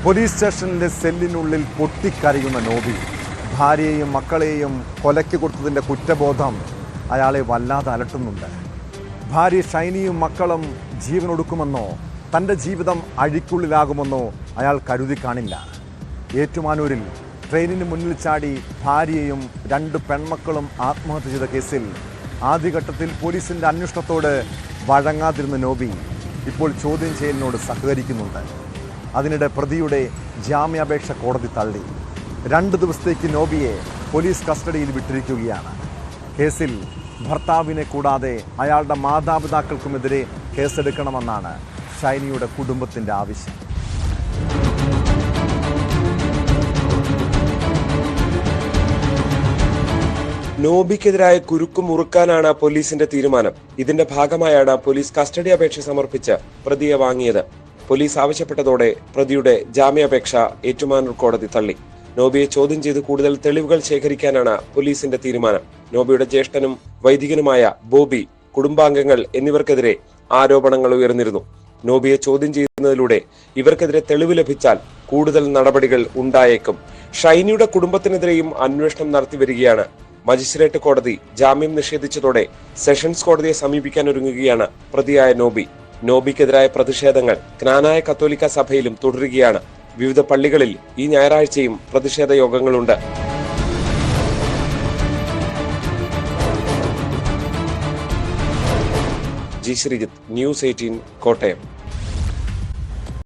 Police സ്റ്റേഷനിലെ സെല്ലിനുള്ളിൽ പൊട്ടിക്കരയുന്ന നോബി. ഭാര്യയെയും മക്കളെയും കൊലയ്ക്ക് കൊടുത്തതിൻ്റെ കുറ്റബോധം അയാളെ വല്ലാതെ അലട്ടുന്നുണ്ട്. ഭാര്യ ഷൈനിയും മക്കളും ജീവനൊടുക്കുമെന്നോ തൻ്റെ ജീവിതം അഴിക്കുള്ളിലാകുമെന്നോ അയാൾ കരുതി കാണില്ല. ഏറ്റുമാനൂരിൽ ട്രെയിനിന് മുന്നിൽ ചാടി ഭാര്യയും 2 പെൺമക്കളും ആത്മഹത്യ ചെയ്ത കേസിൽ ആദ്യഘട്ടത്തിൽ പോലീസിൻ്റെ അന്വേഷണത്തോട് വഴങ്ങാതിരുന്ന നോബി ഇപ്പോൾ ചോദ്യം ചെയ്യലിനോട് സഹകരിക്കുന്നുണ്ട്. അതിനിടെ പ്രതിയുടെ ജാമ്യാപേക്ഷ കോടതി തള്ളി. 2 ദിവസത്തേക്ക് നോബിയെ പോലീസ് കസ്റ്റഡിയിൽ വിട്ടിരിക്കുകയാണ്. കേസിൽ ഭർത്താവിനെ കൂടാതെ അയാളുടെ മാതാപിതാക്കൾക്കുമെതിരെ കേസെടുക്കണമെന്നാണ് ഷൈനിയുടെ കുടുംബത്തിൻ്റെ ആവശ്യം. നോബിക്കെതിരായ കുരുക്ക് മുറുക്കാനാണ് പോലീസിന്റെ തീരുമാനം. ഇതിന്റെ ഭാഗമായാണ് പോലീസ് കസ്റ്റഡി അപേക്ഷ സമർപ്പിച്ച് പ്രതിയെ വാങ്ങിയത്. പോലീസ് ആവശ്യപ്പെട്ടതോടെ പ്രതിയുടെ ജാമ്യാപേക്ഷ ഏറ്റുമാനൂർ കോടതി തള്ളി. നോബിയെ ചോദ്യം ചെയ്ത് കൂടുതൽ തെളിവുകൾ ശേഖരിക്കാനാണ് പോലീസിന്റെ തീരുമാനം. നോബിയുടെ ജ്യേഷ്ഠനും വൈദികനുമായ ബോബി, കുടുംബാംഗങ്ങൾ എന്നിവർക്കെതിരെ ആരോപണങ്ങൾ ഉയർന്നിരുന്നു. നോബിയെ ചോദ്യം ചെയ്യുന്നതിലൂടെ ഇവർക്കെതിരെ തെളിവ് ലഭിച്ചാൽ കൂടുതൽ നടപടികൾ ഉണ്ടായേക്കും. ഷൈനിയുടെ കുടുംബത്തിനെതിരെയും അന്വേഷണം നടത്തിവരികയാണ്. മജിസ്ട്രേറ്റ് കോടതി ജാമ്യം നിഷേധിച്ചതോടെ സെഷൻസ് കോടതിയെ സമീപിക്കാൻ ഒരുങ്ങുകയാണ് പ്രതിയായ നോബി. നോബിക്കെതിരായ പ്രതിഷേധങ്ങൾ ജ്ഞാനായ കത്തോലിക്ക സഭയിലും തുടരുകയാണ്. വിവിധ പള്ളികളിൽ ഈ ഞായറാഴ്ചയും പ്രതിഷേധ യോഗങ്ങളുണ്ട്. G Sreejith, news 18, Kottayam.